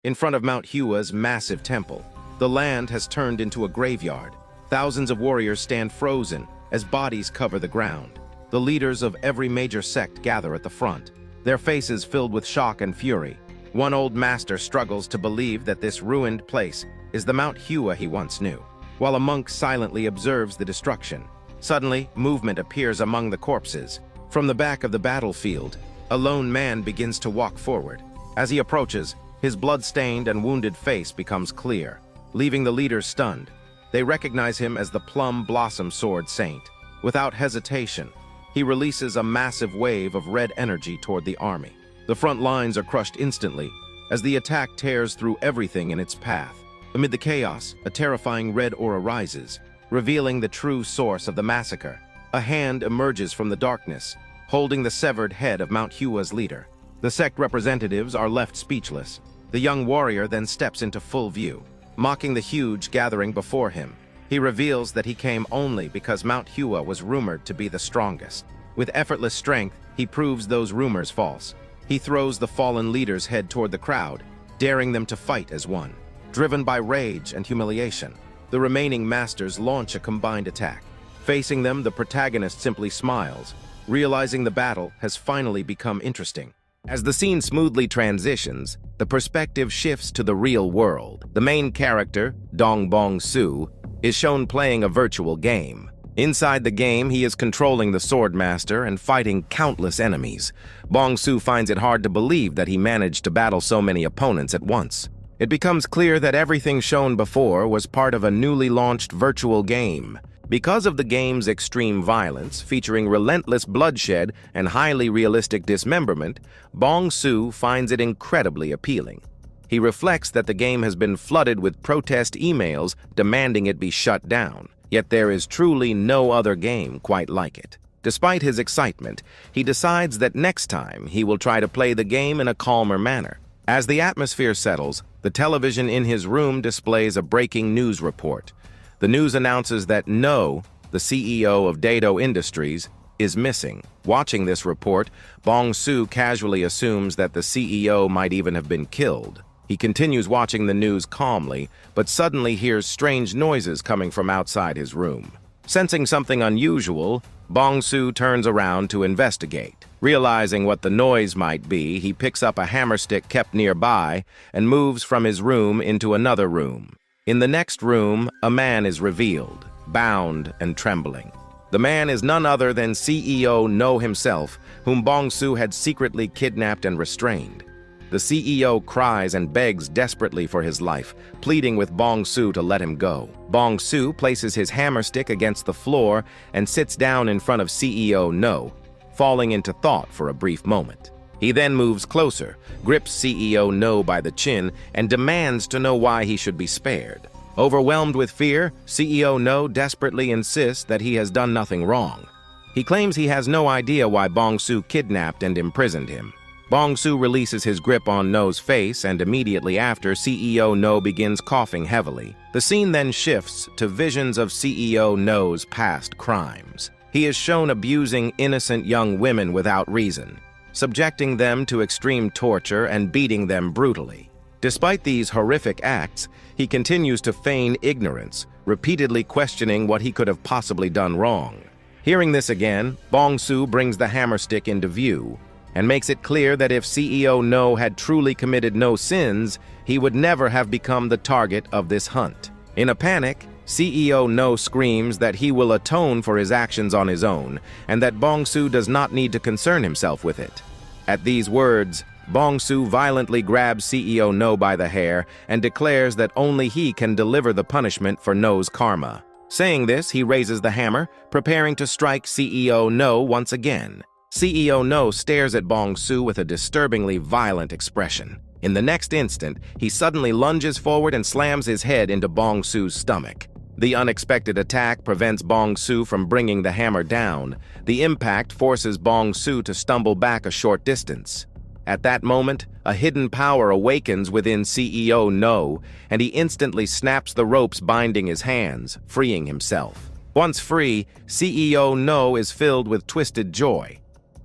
in front of Mount Hua's massive temple. The land has turned into a graveyard. Thousands of warriors stand frozen as bodies cover the ground. The leaders of every major sect gather at the front, their faces filled with shock and fury. One old master struggles to believe that this ruined place is the Mount Hua he once knew, while a monk silently observes the destruction. Suddenly, movement appears among the corpses. From the back of the battlefield, a lone man begins to walk forward. As he approaches, his blood-stained and wounded face becomes clear, leaving the leaders stunned. They recognize him as the Plum Blossom Sword Saint. Without hesitation, he releases a massive wave of red energy toward the army. The front lines are crushed instantly as the attack tears through everything in its path. Amid the chaos, a terrifying red aura rises, revealing the true source of the massacre. A hand emerges from the darkness, holding the severed head of Mount Hua's leader. The sect representatives are left speechless. The young warrior then steps into full view, mocking the huge gathering before him. He reveals that he came only because Mount Hua was rumored to be the strongest. With effortless strength, he proves those rumors false. He throws the fallen leader's head toward the crowd, daring them to fight as one. Driven by rage and humiliation, the remaining masters launch a combined attack. Facing them, the protagonist simply smiles, realizing the battle has finally become interesting. As the scene smoothly transitions, the perspective shifts to the real world. The main character, Dong Bong Su, is shown playing a virtual game. Inside the game, he is controlling the Swordmaster and fighting countless enemies. Bong Su finds it hard to believe that he managed to battle so many opponents at once. It becomes clear that everything shown before was part of a newly launched virtual game. Because of the game's extreme violence, featuring relentless bloodshed and highly realistic dismemberment, Bong Su finds it incredibly appealing. He reflects that the game has been flooded with protest emails demanding it be shut down, yet there is truly no other game quite like it. Despite his excitement, he decides that next time he will try to play the game in a calmer manner. As the atmosphere settles, the television in his room displays a breaking news report. The news announces that No, the CEO of Dado Industries, is missing. Watching this report, Bong Su casually assumes that the CEO might even have been killed. He continues watching the news calmly, but suddenly hears strange noises coming from outside his room. Sensing something unusual, Bong Su turns around to investigate. Realizing what the noise might be, he picks up a hammerstick kept nearby and moves from his room into another room. In the next room, a man is revealed, bound and trembling. The man is none other than CEO No himself, whom Bong Su had secretly kidnapped and restrained. The CEO cries and begs desperately for his life, pleading with Bong Su to let him go. Bong Su places his hammerstick against the floor and sits down in front of CEO No, falling into thought for a brief moment. He then moves closer, grips CEO No by the chin, and demands to know why he should be spared. Overwhelmed with fear, CEO No desperately insists that he has done nothing wrong. He claims he has no idea why Bong Su kidnapped and imprisoned him. Bong Su releases his grip on No's face, and immediately after, CEO No begins coughing heavily. The scene then shifts to visions of CEO No's past crimes. He is shown abusing innocent young women without reason, subjecting them to extreme torture and beating them brutally. Despite these horrific acts, he continues to feign ignorance, repeatedly questioning what he could have possibly done wrong. Hearing this again, Bong Su brings the hammerstick into view and makes it clear that if CEO No had truly committed no sins, he would never have become the target of this hunt. In a panic, CEO No screams that he will atone for his actions on his own and that Bong Su does not need to concern himself with it. At these words, Bong Su violently grabs CEO No by the hair and declares that only he can deliver the punishment for No's karma. Saying this, he raises the hammer, preparing to strike CEO No once again. CEO No stares at Bong Su with a disturbingly violent expression. In the next instant, he suddenly lunges forward and slams his head into Bong Su's stomach. The unexpected attack prevents Bong Su from bringing the hammer down. The impact forces Bong Su to stumble back a short distance. At that moment, a hidden power awakens within CEO No, and he instantly snaps the ropes binding his hands, freeing himself. Once free, CEO No is filled with twisted joy.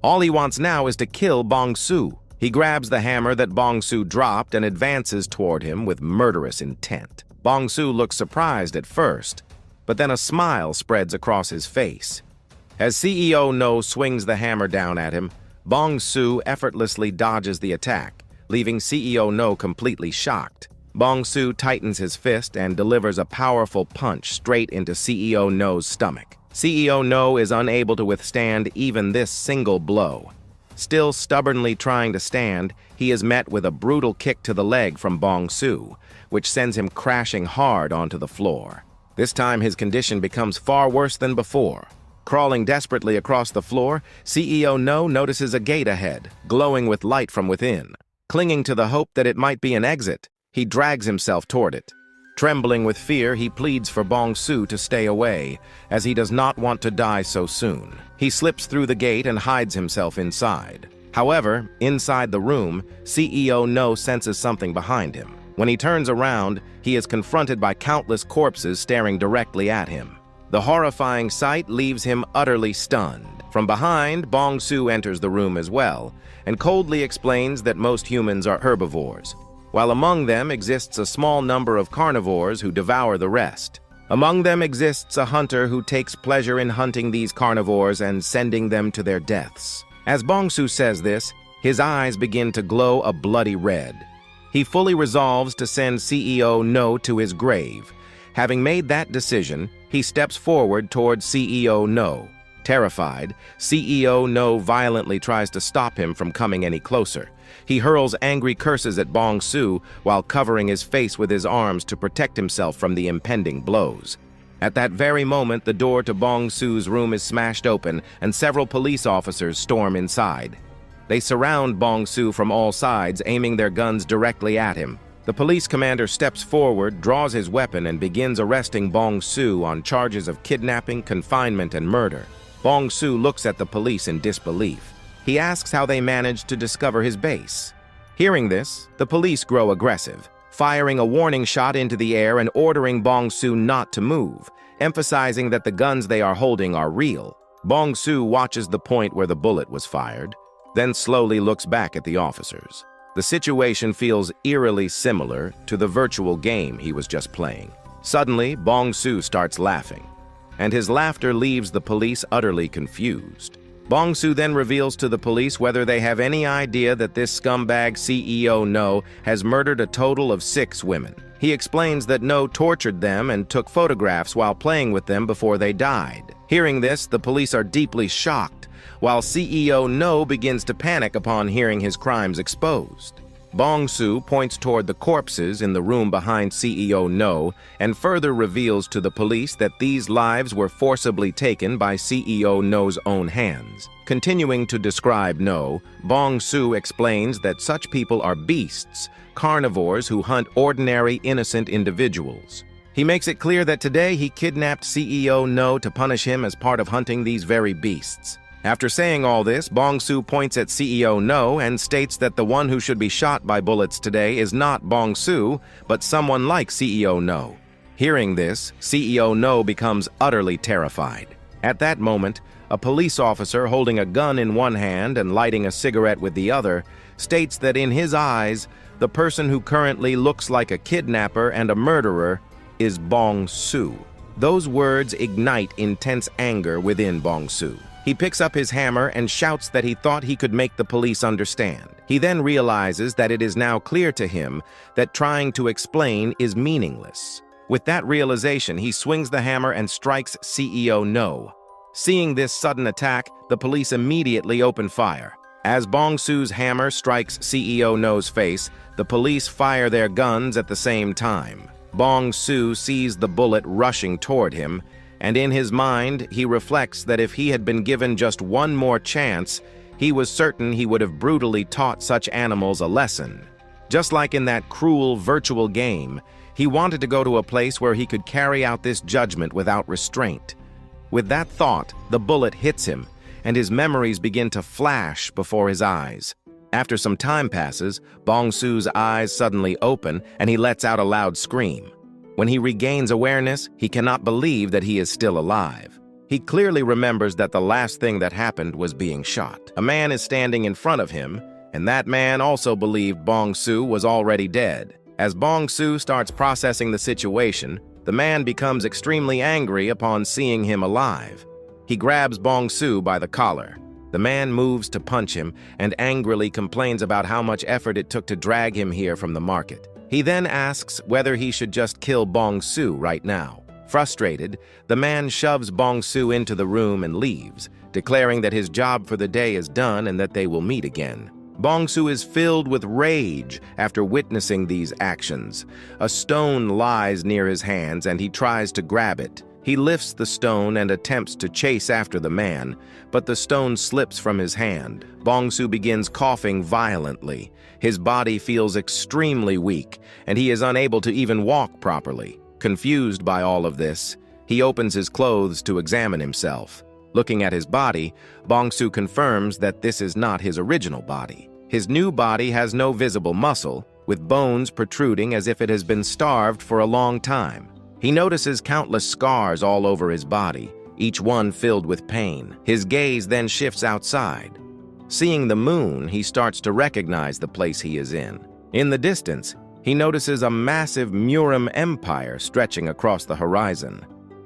All he wants now is to kill Bong Su. He grabs the hammer that Bong-soo dropped and advances toward him with murderous intent. Bong-soo looks surprised at first, but then a smile spreads across his face. As CEO No swings the hammer down at him, Bong-soo effortlessly dodges the attack, leaving CEO No completely shocked. Bong-soo tightens his fist and delivers a powerful punch straight into CEO No's stomach. CEO No is unable to withstand even this single blow. Still stubbornly trying to stand, he is met with a brutal kick to the leg from Bong-soo, which sends him crashing hard onto the floor. This time his condition becomes far worse than before. Crawling desperately across the floor, CEO No notices a gate ahead, glowing with light from within. Clinging to the hope that it might be an exit, he drags himself toward it. Trembling with fear, he pleads for Bong-soo to stay away, as he does not want to die so soon. He slips through the gate and hides himself inside. However, inside the room, CEO No senses something behind him. When he turns around, he is confronted by countless corpses staring directly at him. The horrifying sight leaves him utterly stunned. From behind, Bong-soo enters the room as well, and coldly explains that most humans are herbivores, while among them exists a small number of carnivores who devour the rest. Among them exists a hunter who takes pleasure in hunting these carnivores and sending them to their deaths. As Bong-soo says this, his eyes begin to glow a bloody red. He fully resolves to send CEO No to his grave. Having made that decision, he steps forward towards CEO No. Terrified, CEO No violently tries to stop him from coming any closer. He hurls angry curses at Bong-soo while covering his face with his arms to protect himself from the impending blows. At that very moment, the door to Bong-soo's room is smashed open and several police officers storm inside. They surround Bong-soo from all sides, aiming their guns directly at him. The police commander steps forward, draws his weapon, and begins arresting Bong-soo on charges of kidnapping, confinement, and murder. Bong-soo looks at the police in disbelief. He asks how they managed to discover his base. Hearing this, the police grow aggressive, firing a warning shot into the air and ordering Bong-soo not to move, emphasizing that the guns they are holding are real. Bong-soo watches the point where the bullet was fired, then slowly looks back at the officers. The situation feels eerily similar to the virtual game he was just playing. Suddenly, Bong-soo starts laughing, and his laughter leaves the police utterly confused. Bong-soo then reveals to the police whether they have any idea that this scumbag CEO No has murdered a total of 6 women. He explains that No tortured them and took photographs while playing with them before they died. Hearing this, the police are deeply shocked, while CEO No begins to panic upon hearing his crimes exposed. Bong-soo points toward the corpses in the room behind CEO No and further reveals to the police that these lives were forcibly taken by CEO No's own hands. Continuing to describe No, Bong-soo explains that such people are beasts, carnivores who hunt ordinary, innocent individuals. He makes it clear that today he kidnapped CEO No to punish him as part of hunting these very beasts. After saying all this, Bong-soo points at CEO No and states that the one who should be shot by bullets today is not Bong-soo, but someone like CEO No. Hearing this, CEO No becomes utterly terrified. At that moment, a police officer holding a gun in one hand and lighting a cigarette with the other states that in his eyes, the person who currently looks like a kidnapper and a murderer is Bong-soo. Those words ignite intense anger within Bong-soo. He picks up his hammer and shouts that he thought he could make the police understand. He then realizes that it is now clear to him that trying to explain is meaningless. With that realization, he swings the hammer and strikes CEO No. Seeing this sudden attack, the police immediately open fire. As Bong-soo's hammer strikes CEO No's face, the police fire their guns at the same time. Bong-soo sees the bullet rushing toward him, and in his mind, he reflects that if he had been given just one more chance, he was certain he would have brutally taught such animals a lesson. Just like in that cruel virtual game, he wanted to go to a place where he could carry out this judgment without restraint. With that thought, the bullet hits him, and his memories begin to flash before his eyes. After some time passes, Bong-soo's eyes suddenly open, and he lets out a loud scream. When he regains awareness, he cannot believe that he is still alive. He clearly remembers that the last thing that happened was being shot. A man is standing in front of him, and that man also believed Bong-su was already dead. As Bong-su starts processing the situation, the man becomes extremely angry upon seeing him alive. He grabs Bong-su by the collar. The man moves to punch him and angrily complains about how much effort it took to drag him here from the market. He then asks whether he should just kill Bong-su right now. Frustrated, the man shoves Bong-su into the room and leaves, declaring that his job for the day is done and that they will meet again. Bong-su is filled with rage after witnessing these actions. A stone lies near his hands and he tries to grab it. He lifts the stone and attempts to chase after the man, but the stone slips from his hand. Bong-su begins coughing violently. His body feels extremely weak, and he is unable to even walk properly. Confused by all of this, he opens his clothes to examine himself. Looking at his body, Bong-su confirms that this is not his original body. His new body has no visible muscle, with bones protruding as if it has been starved for a long time. He notices countless scars all over his body, each one filled with pain. His gaze then shifts outside. Seeing the moon, he starts to recognize the place he is in. In the distance, he notices a massive Murim empire stretching across the horizon.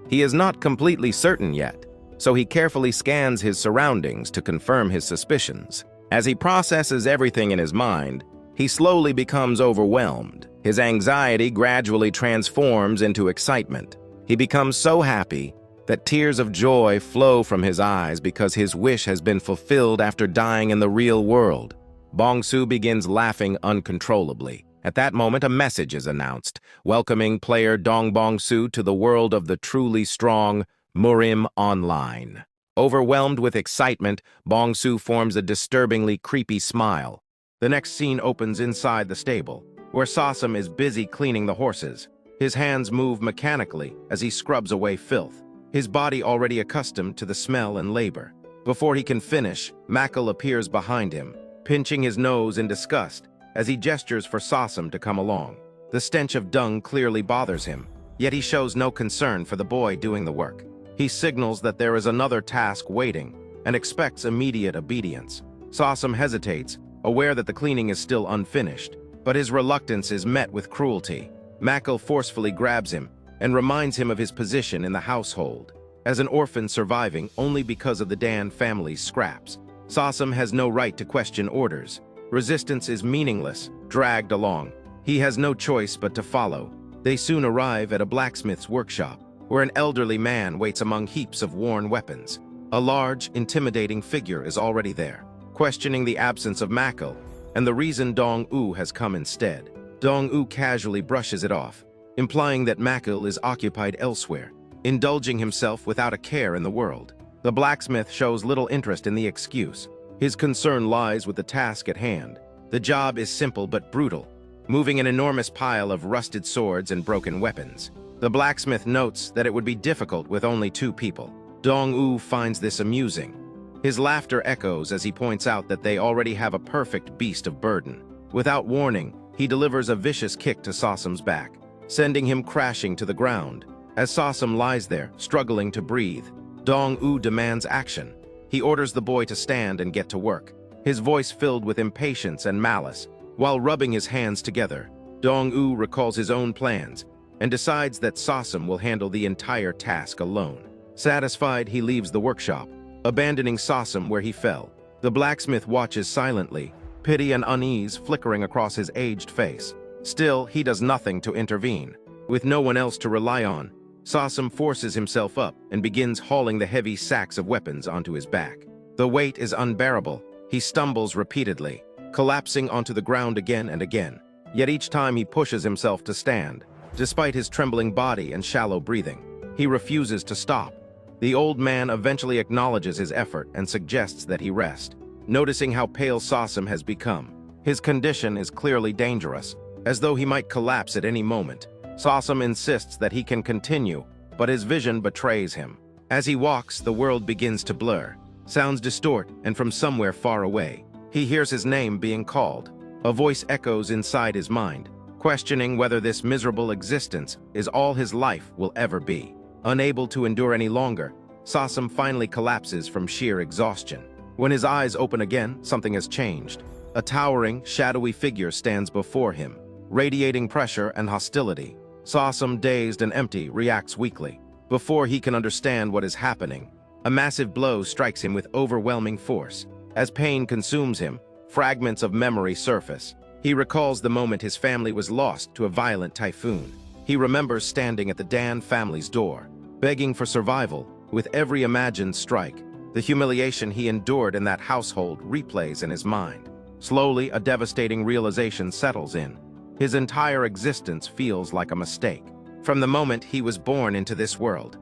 He is not completely certain yet, so he carefully scans his surroundings to confirm his suspicions. As he processes everything in his mind, he slowly becomes overwhelmed. His anxiety gradually transforms into excitement. He becomes so happy that tears of joy flow from his eyes because his wish has been fulfilled after dying in the real world. Bong-su begins laughing uncontrollably. At that moment, a message is announced, welcoming player Dong Bong-su to the world of the truly strong Murim Online. Overwhelmed with excitement, Bong-su forms a disturbingly creepy smile. The next scene opens inside the stable, where Sasam is busy cleaning the horses. His hands move mechanically as he scrubs away filth, his body already accustomed to the smell and labor. Before he can finish, Makal appears behind him, pinching his nose in disgust as he gestures for Sasam to come along. The stench of dung clearly bothers him, yet he shows no concern for the boy doing the work. He signals that there is another task waiting and expects immediate obedience. Sasam hesitates, aware that the cleaning is still unfinished, but his reluctance is met with cruelty. Makal forcefully grabs him and reminds him of his position in the household. As an orphan surviving only because of the Dan family's scraps, Sasam has no right to question orders. Resistance is meaningless, dragged along. He has no choice but to follow. They soon arrive at a blacksmith's workshop, where an elderly man waits among heaps of worn weapons. A large, intimidating figure is already there, questioning the absence of Makal and the reason Dong-u has come instead. Dong-u casually brushes it off, implying that Makal is occupied elsewhere, indulging himself without a care in the world. The blacksmith shows little interest in the excuse. His concern lies with the task at hand. The job is simple but brutal, moving an enormous pile of rusted swords and broken weapons. The blacksmith notes that it would be difficult with only 2 people. Dong-u finds this amusing. His laughter echoes as he points out that they already have a perfect beast of burden. Without warning, he delivers a vicious kick to Sasam's back, sending him crashing to the ground. As Sasam lies there, struggling to breathe, Dong-u demands action. He orders the boy to stand and get to work, his voice filled with impatience and malice. While rubbing his hands together, Dong-u recalls his own plans and decides that Sasam will handle the entire task alone. Satisfied, he leaves the workshop, abandoning Sasam where he fell. The blacksmith watches silently, pity and unease flickering across his aged face. Still, he does nothing to intervene. With no one else to rely on, Sasam forces himself up and begins hauling the heavy sacks of weapons onto his back. The weight is unbearable. He stumbles repeatedly, collapsing onto the ground again and again. Yet each time he pushes himself to stand. Despite his trembling body and shallow breathing, he refuses to stop. The old man eventually acknowledges his effort and suggests that he rest. Noticing how pale Sasam has become, his condition is clearly dangerous, as though he might collapse at any moment. Sasam insists that he can continue, but his vision betrays him. As he walks, the world begins to blur. Sounds distort, and from somewhere far away, he hears his name being called. A voice echoes inside his mind, questioning whether this miserable existence is all his life will ever be. Unable to endure any longer, Sasam finally collapses from sheer exhaustion. When his eyes open again, something has changed. A towering, shadowy figure stands before him, radiating pressure and hostility. Sasam, dazed and empty, reacts weakly. Before he can understand what is happening, a massive blow strikes him with overwhelming force. As pain consumes him, fragments of memory surface. He recalls the moment his family was lost to a violent typhoon. He remembers standing at the Dan family's door, begging for survival. With every imagined strike, the humiliation he endured in that household replays in his mind. Slowly, a devastating realization settles in. His entire existence feels like a mistake. From the moment he was born into this world,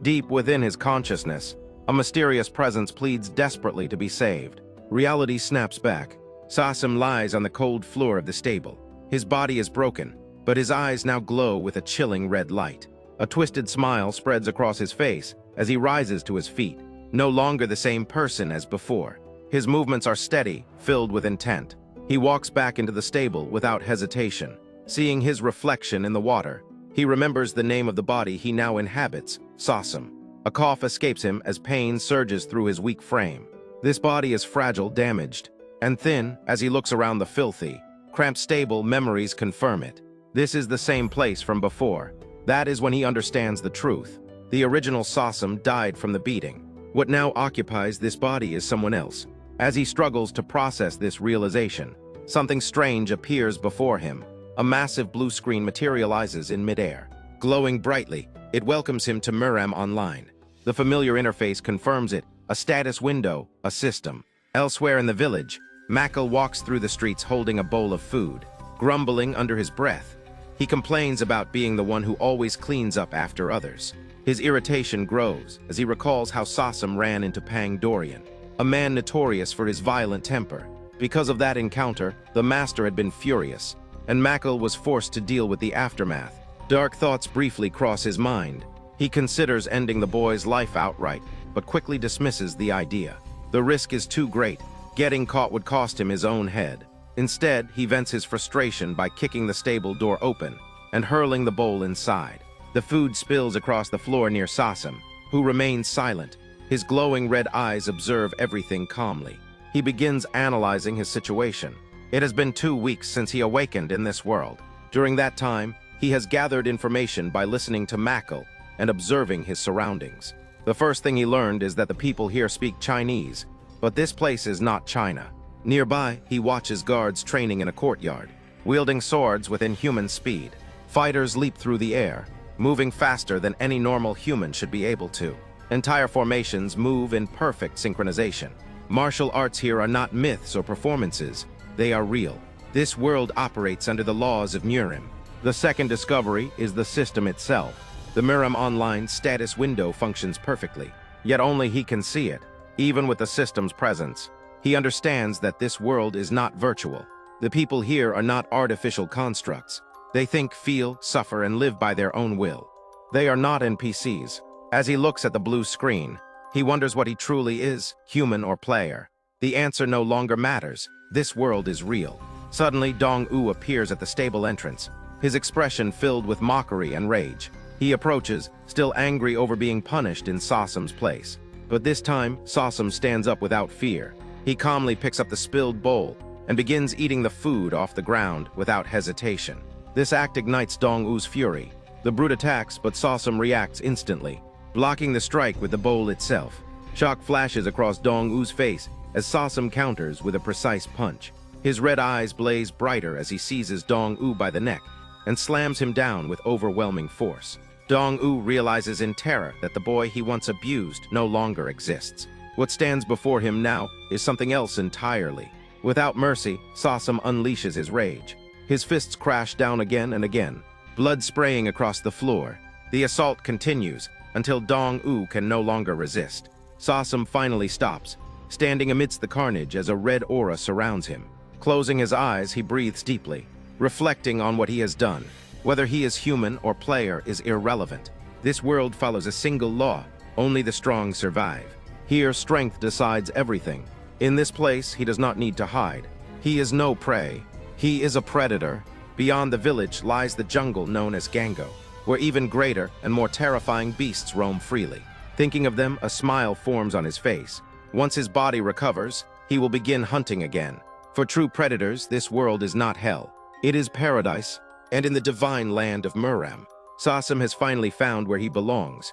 deep within his consciousness, a mysterious presence pleads desperately to be saved. Reality snaps back. Sasam lies on the cold floor of the stable. His body is broken, but his eyes now glow with a chilling red light. A twisted smile spreads across his face as he rises to his feet, no longer the same person as before. His movements are steady, filled with intent. He walks back into the stable without hesitation. Seeing his reflection in the water, he remembers the name of the body he now inhabits, Sasam. A cough escapes him as pain surges through his weak frame. This body is fragile, damaged, and thin. As he looks around the filthy, cramped stable, memories confirm it. This is the same place from before. That is when he understands the truth. The original Sasam died from the beating. What now occupies this body is someone else. As he struggles to process this realization, something strange appears before him. A massive blue screen materializes in midair. Glowing brightly, it welcomes him to Murim Online. The familiar interface confirms it, a status window, a system. Elsewhere in the village, Makal walks through the streets holding a bowl of food, grumbling under his breath. He complains about being the one who always cleans up after others. His irritation grows as he recalls how Sasam ran into Pang Dorian, a man notorious for his violent temper. Because of that encounter, the master had been furious, and Makal was forced to deal with the aftermath. Dark thoughts briefly cross his mind. He considers ending the boy's life outright, but quickly dismisses the idea. The risk is too great. Getting caught would cost him his own head. Instead, he vents his frustration by kicking the stable door open and hurling the bowl inside. The food spills across the floor near Sasam, who remains silent. His glowing red eyes observe everything calmly. He begins analyzing his situation. It has been 2 weeks since he awakened in this world. During that time, he has gathered information by listening to Makal and observing his surroundings. The first thing he learned is that the people here speak Chinese, but this place is not China. Nearby, he watches guards training in a courtyard, wielding swords with inhuman speed. Fighters leap through the air, moving faster than any normal human should be able to. Entire formations move in perfect synchronization. Martial arts here are not myths or performances, they are real. This world operates under the laws of Murim. The second discovery is the system itself. The Murim Online status window functions perfectly, yet only he can see it, even with the system's presence. He understands that this world is not virtual. The people here are not artificial constructs. They think, feel, suffer, and live by their own will. They are not NPCs. As he looks at the blue screen, he wonders what he truly is, human or player. The answer no longer matters. This world is real. Suddenly, Dong-U appears at the stable entrance, his expression filled with mockery and rage. He approaches, still angry over being punished in Sasam's place. But this time, Sasam stands up without fear. He calmly picks up the spilled bowl and begins eating the food off the ground without hesitation. This act ignites Dong-U's fury. The brute attacks, but Sasam reacts instantly, blocking the strike with the bowl itself. Shock flashes across Dong-U's face as Sasam counters with a precise punch. His red eyes blaze brighter as he seizes Dong-U by the neck and slams him down with overwhelming force. Dong-U realizes in terror that the boy he once abused no longer exists. What stands before him now is something else entirely. Without mercy, Sasam unleashes his rage. His fists crash down again and again, blood spraying across the floor. The assault continues until Dong-U can no longer resist. Sasam finally stops, standing amidst the carnage as a red aura surrounds him. Closing his eyes, he breathes deeply, reflecting on what he has done. Whether he is human or player is irrelevant. This world follows a single law: only the strong survive. Here, strength decides everything. In this place, he does not need to hide. He is no prey. He is a predator. Beyond the village lies the jungle known as Gango, where even greater and more terrifying beasts roam freely. Thinking of them, a smile forms on his face. Once his body recovers, he will begin hunting again. For true predators, this world is not hell. It is paradise, and in the divine land of Murim, Sasam has finally found where he belongs.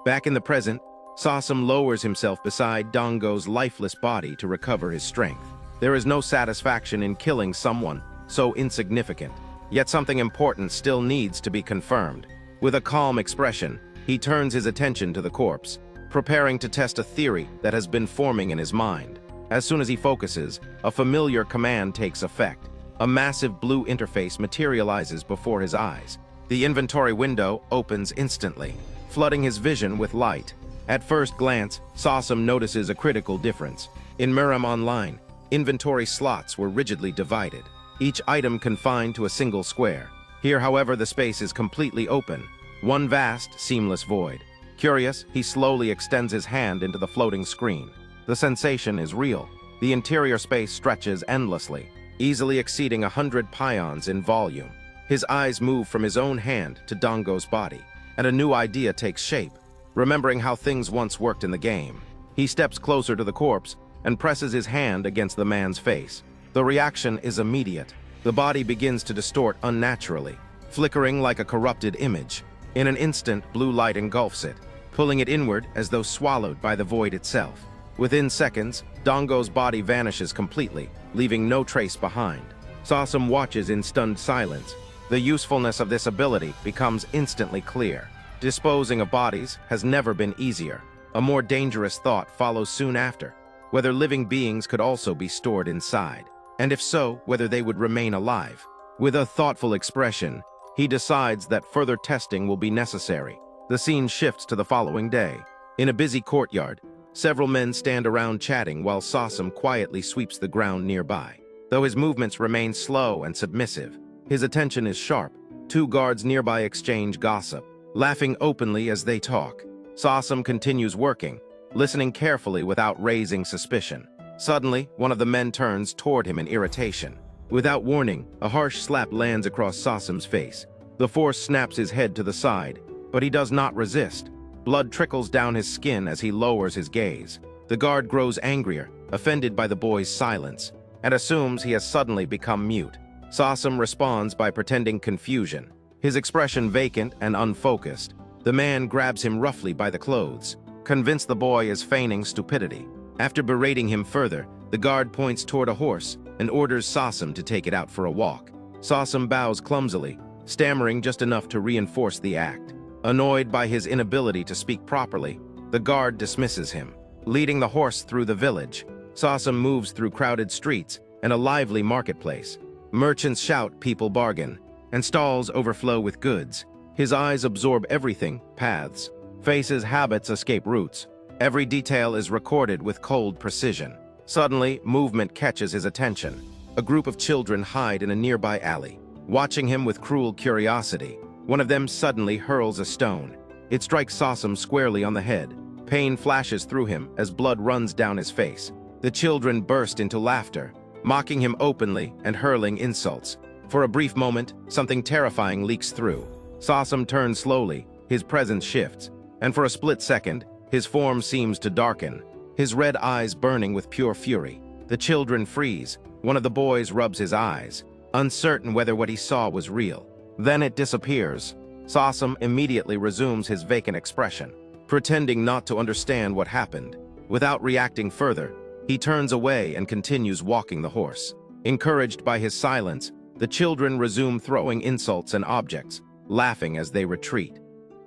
Back in the present, Sasam lowers himself beside Dango's lifeless body to recover his strength. There is no satisfaction in killing someone so insignificant, yet something important still needs to be confirmed. With a calm expression, he turns his attention to the corpse, preparing to test a theory that has been forming in his mind. As soon as he focuses, a familiar command takes effect. A massive blue interface materializes before his eyes. The inventory window opens instantly, flooding his vision with light. At first glance, Sasam notices a critical difference. In Murim Online, inventory slots were rigidly divided, each item confined to a single square. Here, however, the space is completely open, one vast, seamless void. Curious, he slowly extends his hand into the floating screen. The sensation is real. The interior space stretches endlessly, easily exceeding 100 pions in volume. His eyes move from his own hand to Dango's body, and a new idea takes shape. Remembering how things once worked in the game, he steps closer to the corpse and presses his hand against the man's face. The reaction is immediate. The body begins to distort unnaturally, flickering like a corrupted image. In an instant, blue light engulfs it, pulling it inward as though swallowed by the void itself. Within seconds, Dango's body vanishes completely, leaving no trace behind. Sasam watches in stunned silence. The usefulness of this ability becomes instantly clear. Disposing of bodies has never been easier. A more dangerous thought follows soon after, whether living beings could also be stored inside, and if so, whether they would remain alive. With a thoughtful expression, he decides that further testing will be necessary. The scene shifts to the following day. In a busy courtyard, several men stand around chatting while Sasam quietly sweeps the ground nearby. Though his movements remain slow and submissive, his attention is sharp. Two guards nearby exchange gossip, laughing openly as they talk. Sasam continues working, listening carefully without raising suspicion. Suddenly, one of the men turns toward him in irritation. Without warning, a harsh slap lands across Sasam's face. The force snaps his head to the side, but he does not resist. Blood trickles down his skin as he lowers his gaze. The guard grows angrier, offended by the boy's silence, and assumes he has suddenly become mute. Sasam responds by pretending confusion, his expression vacant and unfocused. The man grabs him roughly by the clothes, convinced the boy is feigning stupidity. After berating him further, the guard points toward a horse and orders Sasam to take it out for a walk. Sasam bows clumsily, stammering just enough to reinforce the act. Annoyed by his inability to speak properly, the guard dismisses him. Leading the horse through the village, Sasam moves through crowded streets and a lively marketplace. Merchants shout, people bargain, and stalls overflow with goods. His eyes absorb everything: paths, faces, habits, escape routes. Every detail is recorded with cold precision. Suddenly, movement catches his attention. A group of children hide in a nearby alley, watching him with cruel curiosity. One of them suddenly hurls a stone. It strikes Sasam squarely on the head. Pain flashes through him as blood runs down his face. The children burst into laughter, mocking him openly and hurling insults. For a brief moment, something terrifying leaks through. Sasam turns slowly, his presence shifts, and for a split second, his form seems to darken, his red eyes burning with pure fury. The children freeze. One of the boys rubs his eyes, uncertain whether what he saw was real. Then it disappears. Sasam immediately resumes his vacant expression, pretending not to understand what happened. Without reacting further, he turns away and continues walking the horse. Encouraged by his silence, the children resume throwing insults and objects, laughing as they retreat.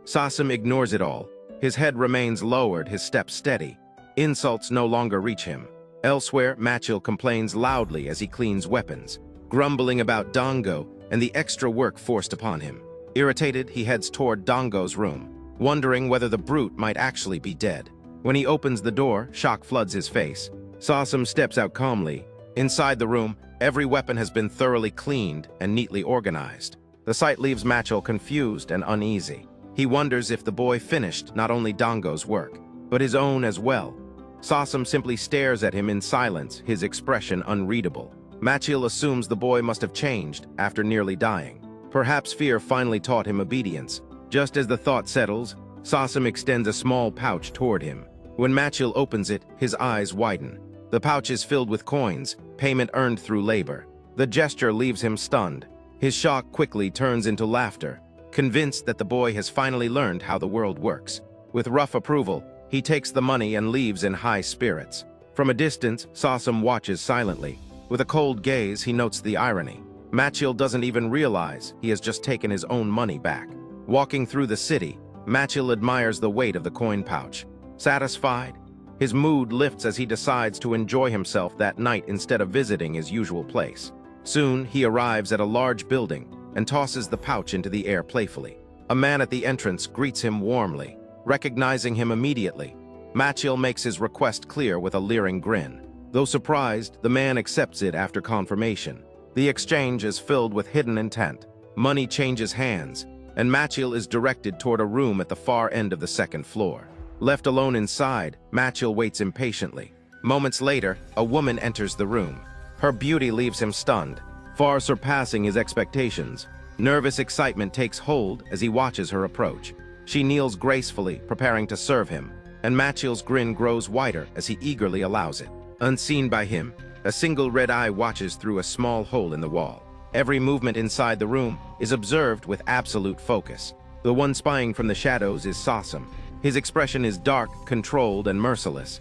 Sasam ignores it all. His head remains lowered, his steps steady. Insults no longer reach him. Elsewhere, Machil complains loudly as he cleans weapons, grumbling about Dango and the extra work forced upon him. Irritated, he heads toward Dango's room, wondering whether the brute might actually be dead. When he opens the door, shock floods his face. Sasam steps out calmly. Inside the room, every weapon has been thoroughly cleaned and neatly organized. The sight leaves Machil confused and uneasy. He wonders if the boy finished not only Dango's work, but his own as well. Sasam simply stares at him in silence, his expression unreadable. Machil assumes the boy must have changed after nearly dying. Perhaps fear finally taught him obedience. Just as the thought settles, Sasam extends a small pouch toward him. When Machil opens it, his eyes widen. The pouch is filled with coins, payment earned through labor. The gesture leaves him stunned. His shock quickly turns into laughter, convinced that the boy has finally learned how the world works. With rough approval, he takes the money and leaves in high spirits. From a distance, Sosum watches silently. With a cold gaze, he notes the irony. Machiel doesn't even realize he has just taken his own money back. Walking through the city, Machiel admires the weight of the coin pouch. Satisfied, his mood lifts as he decides to enjoy himself that night instead of visiting his usual place. Soon, he arrives at a large building and tosses the pouch into the air playfully. A man at the entrance greets him warmly. Recognizing him immediately, Machiel makes his request clear with a leering grin. Though surprised, the man accepts it after confirmation. The exchange is filled with hidden intent. Money changes hands, and Machiel is directed toward a room at the far end of the second floor. Left alone inside, Machiel waits impatiently. Moments later, a woman enters the room. Her beauty leaves him stunned, far surpassing his expectations. Nervous excitement takes hold as he watches her approach. She kneels gracefully, preparing to serve him, and Machiel's grin grows wider as he eagerly allows it. Unseen by him, a single red eye watches through a small hole in the wall. Every movement inside the room is observed with absolute focus. The one spying from the shadows is Sosum. His expression is dark, controlled, and merciless.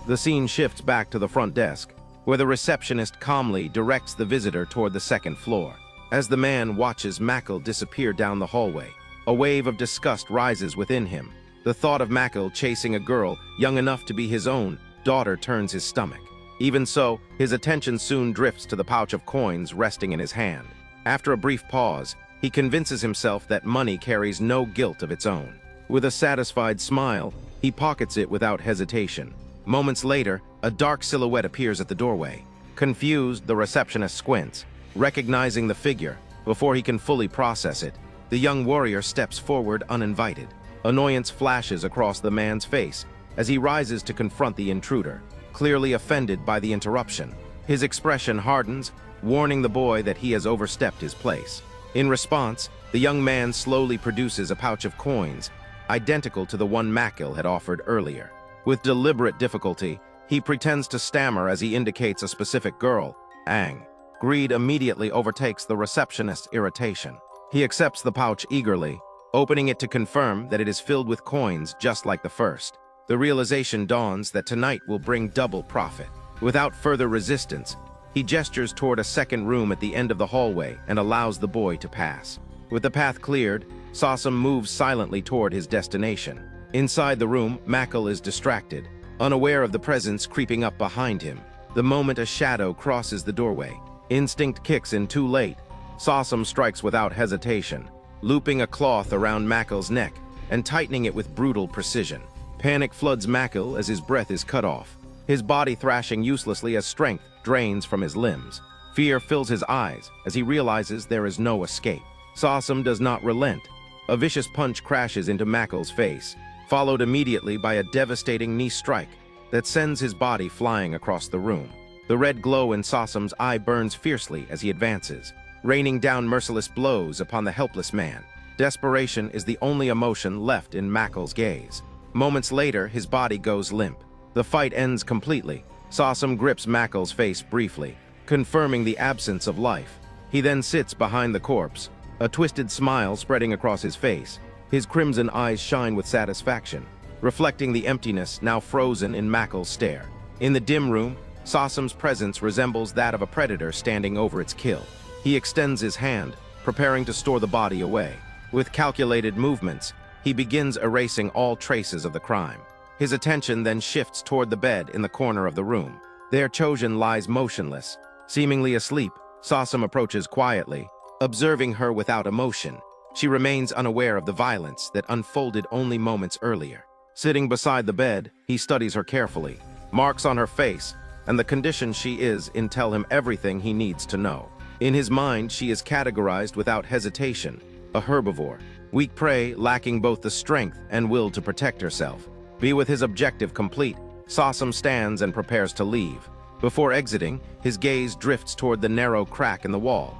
The scene shifts back to the front desk, where the receptionist calmly directs the visitor toward the second floor. As the man watches Machiel disappear down the hallway, a wave of disgust rises within him. The thought of Machiel chasing a girl young enough to be his own daughter turns his stomach. Even so, his attention soon drifts to the pouch of coins resting in his hand. After a brief pause, he convinces himself that money carries no guilt of its own. With a satisfied smile, he pockets it without hesitation. Moments later, a dark silhouette appears at the doorway. Confused, the receptionist squints, recognizing the figure. Before he can fully process it, the young warrior steps forward uninvited. Annoyance flashes across the man's face as he rises to confront the intruder, clearly offended by the interruption. His expression hardens, warning the boy that he has overstepped his place. In response, the young man slowly produces a pouch of coins, identical to the one Machiel had offered earlier. With deliberate difficulty, he pretends to stammer as he indicates a specific girl, Ang. Greed immediately overtakes the receptionist's irritation. He accepts the pouch eagerly, opening it to confirm that it is filled with coins just like the first. The realization dawns that tonight will bring double profit. Without further resistance, he gestures toward a second room at the end of the hallway and allows the boy to pass. With the path cleared, Sosum moves silently toward his destination. Inside the room, Machiel is distracted, unaware of the presence creeping up behind him. The moment a shadow crosses the doorway, instinct kicks in too late. Sosum strikes without hesitation, looping a cloth around Machiel's neck and tightening it with brutal precision. Panic floods Machiel as his breath is cut off, his body thrashing uselessly as strength drains from his limbs. Fear fills his eyes as he realizes there is no escape. Sosum does not relent. A vicious punch crashes into Machiel's face, followed immediately by a devastating knee strike that sends his body flying across the room. The red glow in Sosum's eye burns fiercely as he advances, raining down merciless blows upon the helpless man. Desperation is the only emotion left in Machiel's gaze. Moments later, his body goes limp. The fight ends completely. Sosum grips Machiel's face briefly, confirming the absence of life. He then sits behind the corpse, a twisted smile spreading across his face. His crimson eyes shine with satisfaction, reflecting the emptiness now frozen in Machiel's stare. In the dim room, Sosum's presence resembles that of a predator standing over its kill. He extends his hand, preparing to store the body away. With calculated movements, he begins erasing all traces of the crime. His attention then shifts toward the bed in the corner of the room. There Chojin lies motionless, seemingly asleep. Sosum approaches quietly, observing her without emotion. She remains unaware of the violence that unfolded only moments earlier. Sitting beside the bed, he studies her carefully. Marks on her face and the condition she is in tell him everything he needs to know. In his mind, she is categorized without hesitation, a herbivore, weak prey lacking both the strength and will to protect herself. With his objective complete, Sosum stands and prepares to leave. Before exiting, his gaze drifts toward the narrow crack in the wall,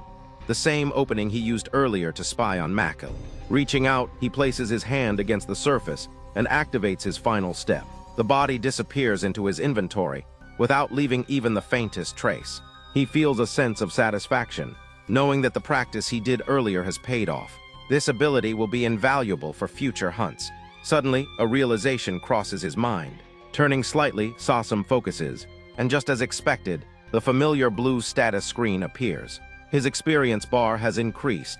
the same opening he used earlier to spy on Machiel. Reaching out, he places his hand against the surface and activates his final step. The body disappears into his inventory without leaving even the faintest trace. He feels a sense of satisfaction, knowing that the practice he did earlier has paid off. This ability will be invaluable for future hunts. Suddenly, a realization crosses his mind. Turning slightly, Sasam focuses, and just as expected, the familiar blue status screen appears. His experience bar has increased.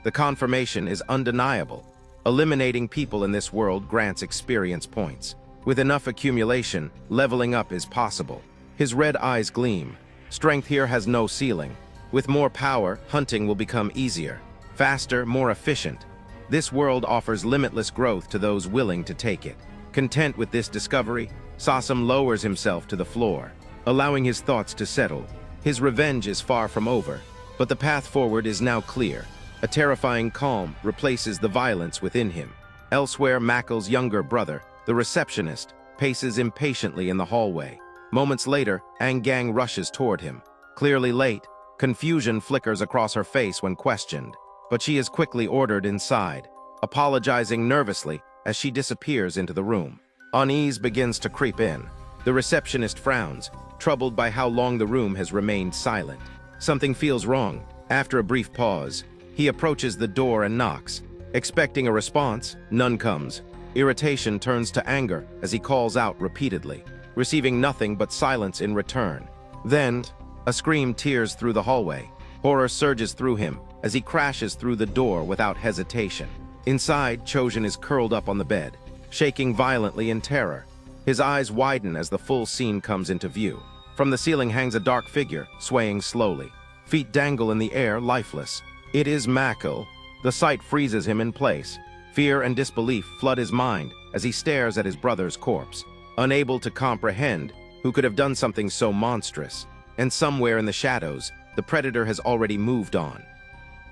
The confirmation is undeniable. Eliminating people in this world grants experience points. With enough accumulation, leveling up is possible. His red eyes gleam. Strength here has no ceiling. With more power, hunting will become easier, faster, more efficient. This world offers limitless growth to those willing to take it. Content with this discovery, Sasam lowers himself to the floor, allowing his thoughts to settle. His revenge is far from over, but the path forward is now clear. A terrifying calm replaces the violence within him. Elsewhere, Makel's younger brother, the receptionist, paces impatiently in the hallway. Moments later, Angang rushes toward him. Clearly late, confusion flickers across her face when questioned, but she is quickly ordered inside, apologizing nervously as she disappears into the room. Unease begins to creep in. The receptionist frowns, troubled by how long the room has remained silent. Something feels wrong. After a brief pause, he approaches the door and knocks. Expecting a response, none comes. Irritation turns to anger as he calls out repeatedly, receiving nothing but silence in return. Then, a scream tears through the hallway. Horror surges through him as he crashes through the door without hesitation. Inside, Chojin is curled up on the bed, shaking violently in terror. His eyes widen as the full scene comes into view. From the ceiling hangs a dark figure, swaying slowly. Feet dangle in the air, lifeless. It is Makel. The sight freezes him in place. Fear and disbelief flood his mind as he stares at his brother's corpse, unable to comprehend who could have done something so monstrous. And somewhere in the shadows, the predator has already moved on.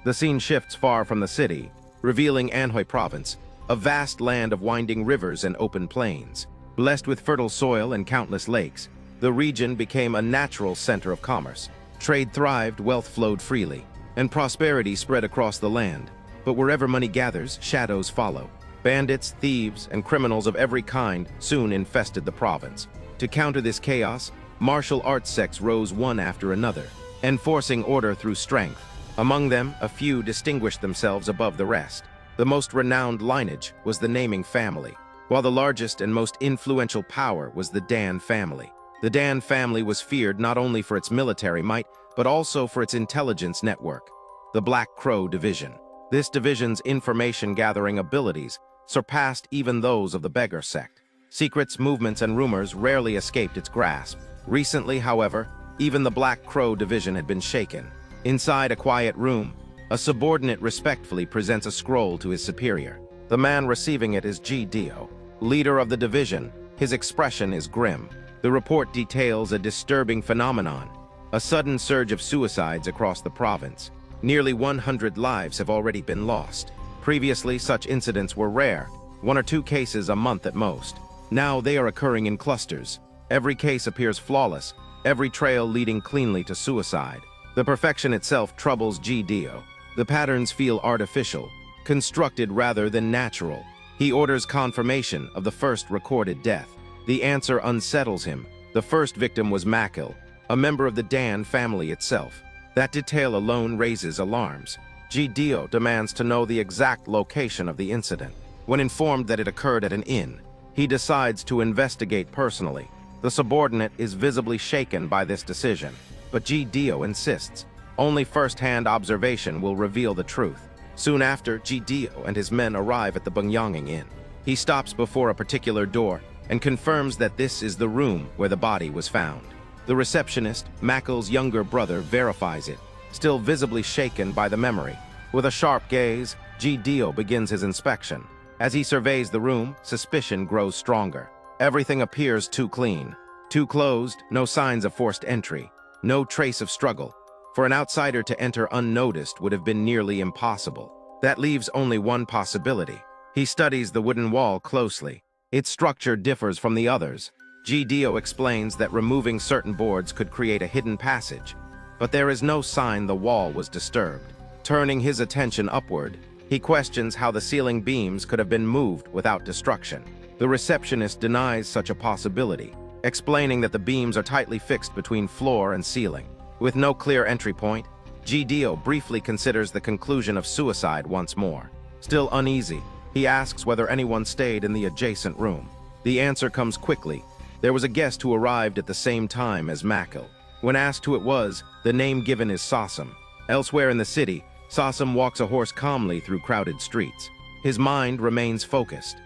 The scene shifts far from the city, revealing Anhui Province, a vast land of winding rivers and open plains. Blessed with fertile soil and countless lakes, the region became a natural center of commerce. Trade thrived, wealth flowed freely, and prosperity spread across the land. But wherever money gathers, shadows follow. Bandits, thieves, and criminals of every kind soon infested the province. To counter this chaos, martial arts sects rose one after another, enforcing order through strength. Among them, a few distinguished themselves above the rest. The most renowned lineage was the Naming family, while the largest and most influential power was the Dan family. The Dan family was feared not only for its military might, but also for its intelligence network, the Black Crow Division. This division's information-gathering abilities surpassed even those of the Beggar sect. Secrets, movements, and rumors rarely escaped its grasp. Recently, however, even the Black Crow Division had been shaken. Inside a quiet room, a subordinate respectfully presents a scroll to his superior. The man receiving it is G. Dio, leader of the division. His expression is grim. The report details a disturbing phenomenon, a sudden surge of suicides across the province. Nearly 100 lives have already been lost. Previously, such incidents were rare, 1 or 2 cases a month at most. Now they are occurring in clusters. Every case appears flawless, every trail leading cleanly to suicide. The perfection itself troubles G. Dio. The patterns feel artificial, constructed rather than natural. He orders confirmation of the first recorded death. The answer unsettles him. The first victim was Makel, a member of the Dan family itself. That detail alone raises alarms. G. Dio demands to know the exact location of the incident. When informed that it occurred at an inn, he decides to investigate personally. The subordinate is visibly shaken by this decision, but G. Dio insists. Only first-hand observation will reveal the truth. Soon after, G. Dio and his men arrive at the Bungyanging Inn. He stops before a particular door and confirms that this is the room where the body was found. The receptionist, Makel's younger brother, verifies it, still visibly shaken by the memory. With a sharp gaze, G. Dio begins his inspection. As he surveys the room, suspicion grows stronger. Everything appears too clean, too closed, no signs of forced entry, no trace of struggle. For an outsider to enter unnoticed would have been nearly impossible. That leaves only one possibility. He studies the wooden wall closely. Its structure differs from the others. G. Dio explains that removing certain boards could create a hidden passage, but there is no sign the wall was disturbed. Turning his attention upward, he questions how the ceiling beams could have been moved without destruction. The receptionist denies such a possibility, explaining that the beams are tightly fixed between floor and ceiling. With no clear entry point, Gdio briefly considers the conclusion of suicide once more. Still uneasy, he asks whether anyone stayed in the adjacent room. The answer comes quickly. There was a guest who arrived at the same time as Makil. When asked who it was, the name given is Sasam. Elsewhere in the city, Sasam walks a horse calmly through crowded streets. His mind remains focused.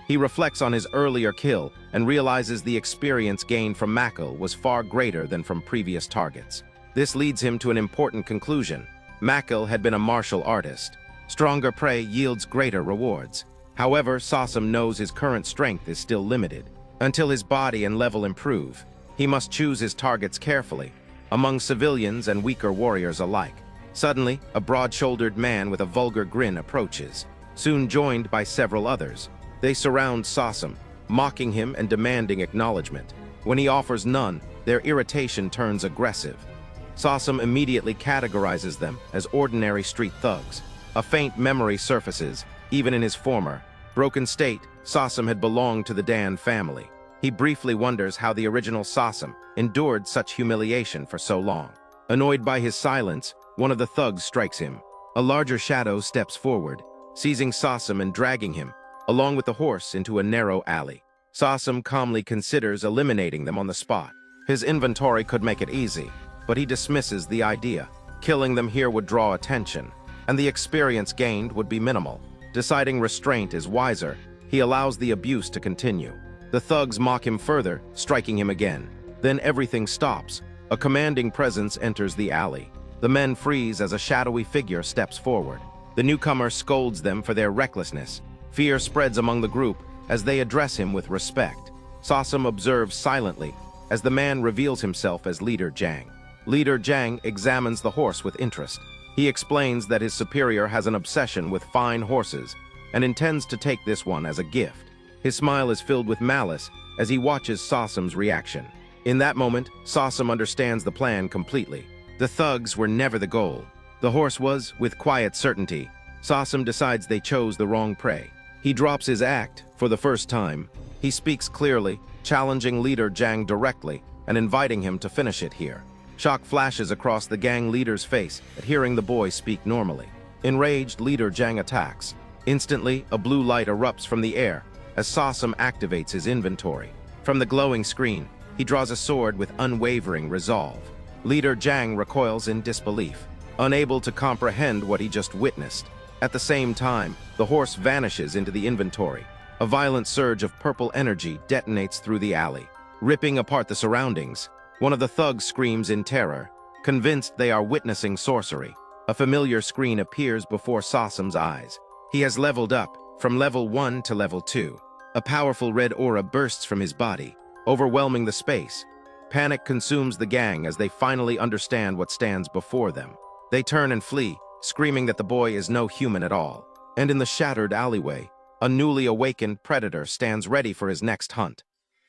He reflects on his earlier kill and realizes the experience gained from Makil was far greater than from previous targets. This leads him to an important conclusion. Makil had been a martial artist. Stronger prey yields greater rewards. However, Sasam knows his current strength is still limited. Until his body and level improve, he must choose his targets carefully, among civilians and weaker warriors alike. Suddenly, a broad-shouldered man with a vulgar grin approaches, soon joined by several others. They surround Sasam, mocking him and demanding acknowledgement. When he offers none, their irritation turns aggressive. Sasam immediately categorizes them as ordinary street thugs. A faint memory surfaces, even in his former, broken state. Sasam had belonged to the Dan family. He briefly wonders how the original Sasam endured such humiliation for so long. Annoyed by his silence, one of the thugs strikes him. A larger shadow steps forward, seizing Sasam and dragging him, along with the horse, into a narrow alley. Sasam calmly considers eliminating them on the spot. His inventory could make it easy, but he dismisses the idea. Killing them here would draw attention, and the experience gained would be minimal. Deciding restraint is wiser, he allows the abuse to continue. The thugs mock him further, striking him again. Then everything stops. A commanding presence enters the alley. The men freeze as a shadowy figure steps forward. The newcomer scolds them for their recklessness. Fear spreads among the group as they address him with respect. Sasam observes silently as the man reveals himself as Leader Jang. Leader Jang examines the horse with interest. He explains that his superior has an obsession with fine horses and intends to take this one as a gift. His smile is filled with malice as he watches Sasam's reaction. In that moment, Sasam understands the plan completely. The thugs were never the goal. The horse was, with quiet certainty. Sasam decides they chose the wrong prey. He drops his act for the first time. He speaks clearly, challenging Leader Jang directly and inviting him to finish it here. Shock flashes across the gang leader's face at hearing the boy speak normally. Enraged, Leader Jang attacks. Instantly, a blue light erupts from the air as Sasam activates his inventory. From the glowing screen, he draws a sword with unwavering resolve. Leader Jang recoils in disbelief, unable to comprehend what he just witnessed. At the same time, the horse vanishes into the inventory. A violent surge of purple energy detonates through the alley, ripping apart the surroundings. One of the thugs screams in terror, convinced they are witnessing sorcery. A familiar screen appears before Sasam's eyes. He has leveled up from level 1 to level 2. A powerful red aura bursts from his body, overwhelming the space. Panic consumes the gang as they finally understand what stands before them. They turn and flee, screaming that the boy is no human at all. And in the shattered alleyway, a newly awakened predator stands ready for his next hunt.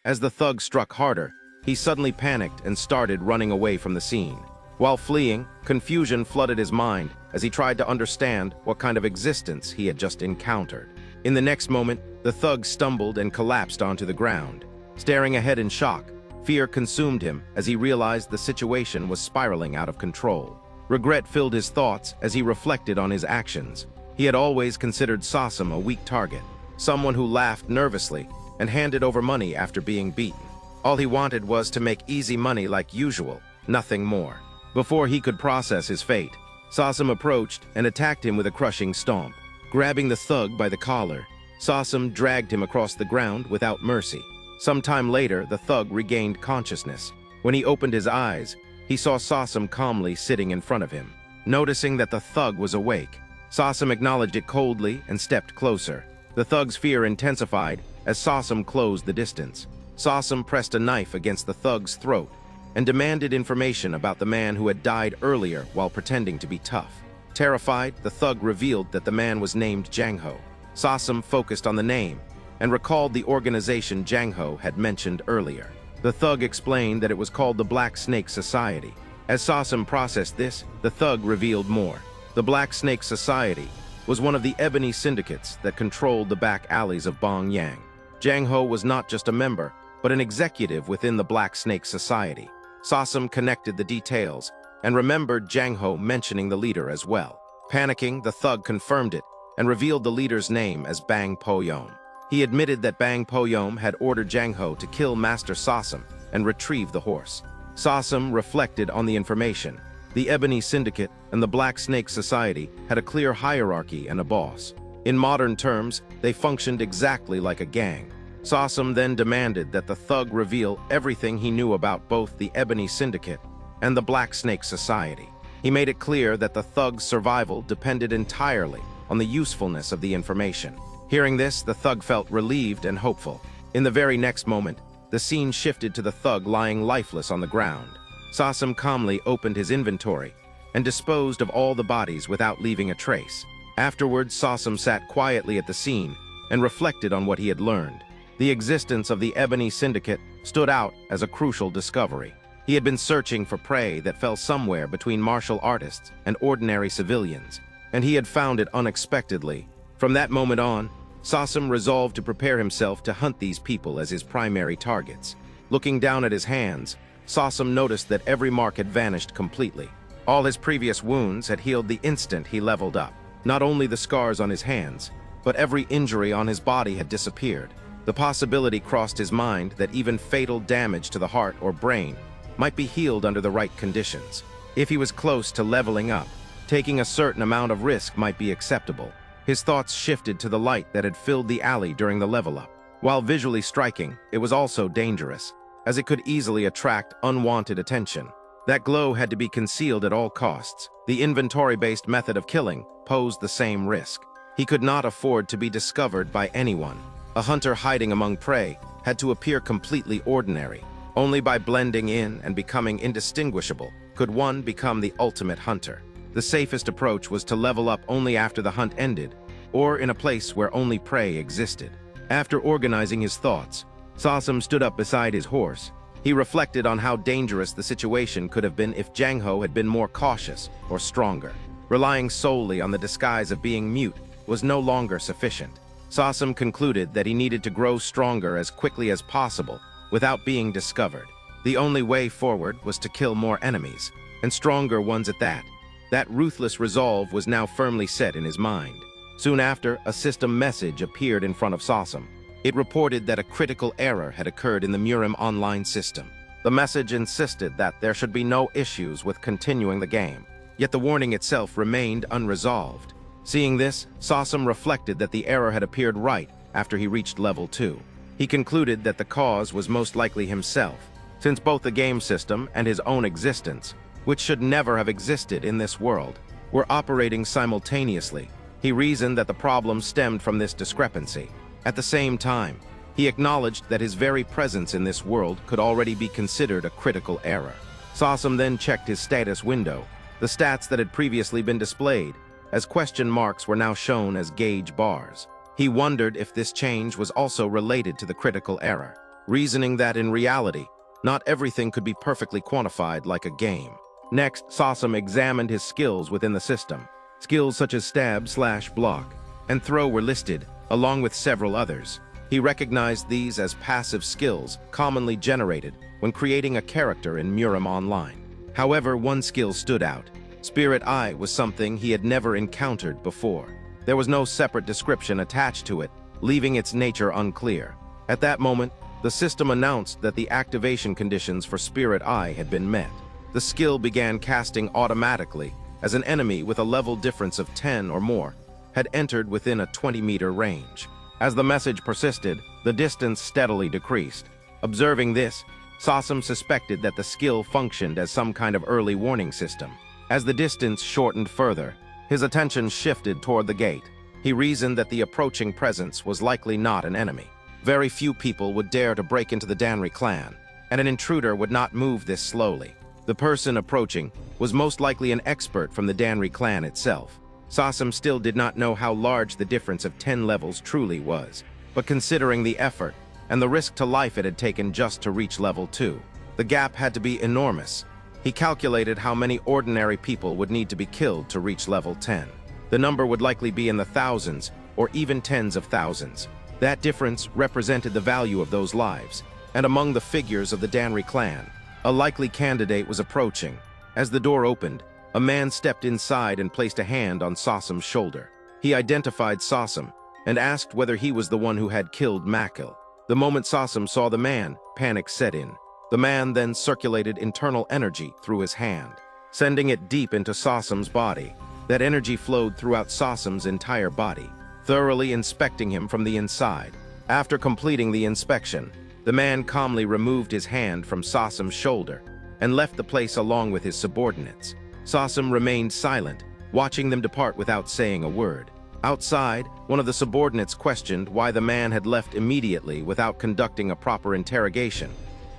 As the thug struck harder, he suddenly panicked and started running away from the scene. While fleeing, confusion flooded his mind as he tried to understand what kind of existence he had just encountered. In the next moment, the thug stumbled and collapsed onto the ground. Staring ahead in shock, fear consumed him as he realized the situation was spiraling out of control. Regret filled his thoughts as he reflected on his actions. He had always considered Sasam a weak target, someone who laughed nervously and handed over money after being beaten. All he wanted was to make easy money like usual, nothing more. Before he could process his fate, Sasam approached and attacked him with a crushing stomp. Grabbing the thug by the collar, Sasam dragged him across the ground without mercy. Sometime later, the thug regained consciousness. When he opened his eyes, he saw Sasam calmly sitting in front of him. Noticing that the thug was awake, Sasam acknowledged it coldly and stepped closer. The thug's fear intensified as Sasam closed the distance. Sasam pressed a knife against the thug's throat and demanded information about the man who had died earlier while pretending to be tough. Terrified, the thug revealed that the man was named Jangho. Sasam focused on the name and recalled the organization Jangho had mentioned earlier. The thug explained that it was called the Black Snake Society. As Sasam processed this, the thug revealed more. The Black Snake Society was one of the ebony syndicates that controlled the back alleys of Bongyang. Jangho was not just a member, but an executive within the Black Snake Society. Sasam connected the details and remembered Jang Ho mentioning the leader as well. Panicking, the thug confirmed it and revealed the leader's name as Bang Po-yom. He admitted that Bang Po-yom had ordered Jang Ho to kill Master Sosum and retrieve the horse. Sosum reflected on the information. The Ebony Syndicate and the Black Snake Society had a clear hierarchy and a boss. In modern terms, they functioned exactly like a gang. Sosum then demanded that the thug reveal everything he knew about both the Ebony Syndicate and the Black Snake Society. He made it clear that the thug's survival depended entirely on the usefulness of the information. Hearing this, the thug felt relieved and hopeful. In the very next moment, the scene shifted to the thug lying lifeless on the ground. Sosum calmly opened his inventory and disposed of all the bodies without leaving a trace. Afterwards, Sosum sat quietly at the scene and reflected on what he had learned. The existence of the Ebony Syndicate stood out as a crucial discovery. He had been searching for prey that fell somewhere between martial artists and ordinary civilians, and he had found it unexpectedly. From that moment on, Sosum resolved to prepare himself to hunt these people as his primary targets. Looking down at his hands, Sosum noticed that every mark had vanished completely. All his previous wounds had healed the instant he leveled up. Not only the scars on his hands, but every injury on his body had disappeared. The possibility crossed his mind that even fatal damage to the heart or brain might be healed under the right conditions. If he was close to leveling up, taking a certain amount of risk might be acceptable. His thoughts shifted to the light that had filled the alley during the level up. While visually striking, it was also dangerous, as it could easily attract unwanted attention. That glow had to be concealed at all costs. The inventory-based method of killing posed the same risk. He could not afford to be discovered by anyone. A hunter hiding among prey had to appear completely ordinary. Only by blending in and becoming indistinguishable could one become the ultimate hunter. The safest approach was to level up only after the hunt ended, or in a place where only prey existed. After organizing his thoughts, Sosum stood up beside his horse. He reflected on how dangerous the situation could have been if Jang Ho had been more cautious or stronger. Relying solely on the disguise of being mute was no longer sufficient. Sosum concluded that he needed to grow stronger as quickly as possible without being discovered. The only way forward was to kill more enemies, and stronger ones at that. That ruthless resolve was now firmly set in his mind. Soon after, a system message appeared in front of Sosum. It reported that a critical error had occurred in the Murim online system. The message insisted that there should be no issues with continuing the game, yet the warning itself remained unresolved. Seeing this, Sosum reflected that the error had appeared right after he reached level 2. He concluded that the cause was most likely himself, since both the game system and his own existence, which should never have existed in this world, were operating simultaneously. He reasoned that the problem stemmed from this discrepancy. At the same time, he acknowledged that his very presence in this world could already be considered a critical error. Sosum then checked his status window. The stats that had previously been displayed as question marks were now shown as gauge bars. He wondered if this change was also related to the critical error, reasoning that in reality, not everything could be perfectly quantified like a game. Next, Sosum examined his skills within the system. Skills such as stab, slash, block, and throw were listed, along with several others. He recognized these as passive skills commonly generated when creating a character in Murim Online. However, one skill stood out. Spirit Eye was something he had never encountered before. There was no separate description attached to it, leaving its nature unclear. At that moment, the system announced that the activation conditions for Spirit Eye had been met. The skill began casting automatically as an enemy with a level difference of 10 or more had entered within a 20-meter range. As the message persisted, the distance steadily decreased. Observing this, Sosum suspected that the skill functioned as some kind of early warning system. As the distance shortened further, his attention shifted toward the gate. He reasoned that the approaching presence was likely not an enemy. Very few people would dare to break into the Danri clan, and an intruder would not move this slowly. The person approaching was most likely an expert from the Danri clan itself. Sosum still did not know how large the difference of 10 levels truly was, but considering the effort and the risk to life it had taken just to reach level 2, the gap had to be enormous. He calculated how many ordinary people would need to be killed to reach level 10. The number would likely be in the thousands or even tens of thousands. That difference represented the value of those lives, and among the figures of the Danri clan, a likely candidate was approaching. As the door opened, a man stepped inside and placed a hand on Sasam's shoulder. He identified Sasam and asked whether he was the one who had killed Makil. The moment Sasam saw the man, panic set in. The man then circulated internal energy through his hand, sending it deep into Sasam's body. That energy flowed throughout Sasam's entire body, thoroughly inspecting him from the inside. After completing the inspection, the man calmly removed his hand from Sasam's shoulder and left the place along with his subordinates. Sasam remained silent, watching them depart without saying a word. Outside, one of the subordinates questioned why the man had left immediately without conducting a proper interrogation,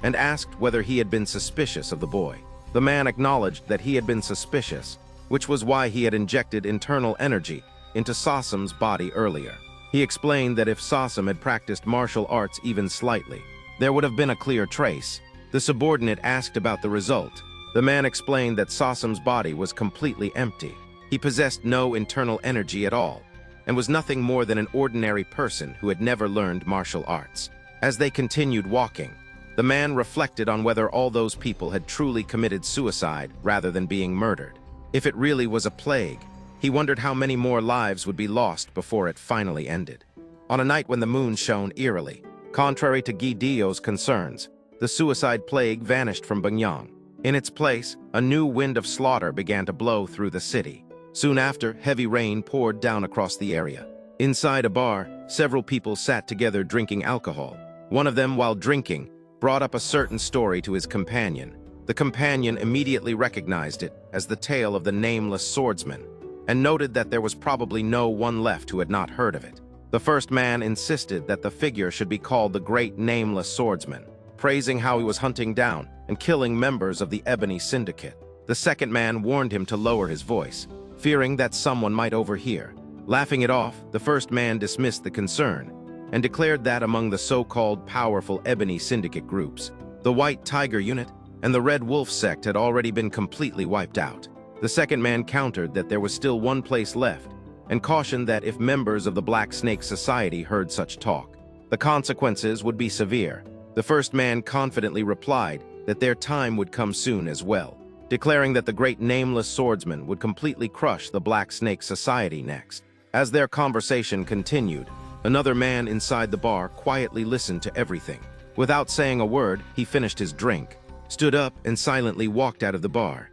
and asked whether he had been suspicious of the boy. The man acknowledged that he had been suspicious, which was why he had injected internal energy into Sasam's body earlier. He explained that if Sasam had practiced martial arts even slightly, there would have been a clear trace. The subordinate asked about the result. The man explained that Sasam's body was completely empty. He possessed no internal energy at all, and was nothing more than an ordinary person who had never learned martial arts. As they continued walking, the man reflected on whether all those people had truly committed suicide rather than being murdered. If it really was a plague, he wondered how many more lives would be lost before it finally ended. On a night when the moon shone eerily, contrary to Gidio's concerns, the suicide plague vanished from Bangyang. In its place, a new wind of slaughter began to blow through the city. Soon after, heavy rain poured down across the area. Inside a bar, several people sat together drinking alcohol. One of them, while drinking, brought up a certain story to his companion. The companion immediately recognized it as the tale of the nameless swordsman, and noted that there was probably no one left who had not heard of it. The first man insisted that the figure should be called the Great Nameless Swordsman, praising how he was hunting down and killing members of the Ebony Syndicate. The second man warned him to lower his voice, fearing that someone might overhear. Laughing it off, the first man dismissed the concern and declared that among the so-called powerful Ebony Syndicate groups, the White Tiger Unit and the Red Wolf sect had already been completely wiped out. The second man countered that there was still one place left and cautioned that if members of the Black Snake Society heard such talk, the consequences would be severe. The first man confidently replied that their time would come soon as well, declaring that the Great Nameless Swordsman would completely crush the Black Snake Society next. As their conversation continued, another man inside the bar quietly listened to everything. Without saying a word, he finished his drink, stood up, and silently walked out of the bar.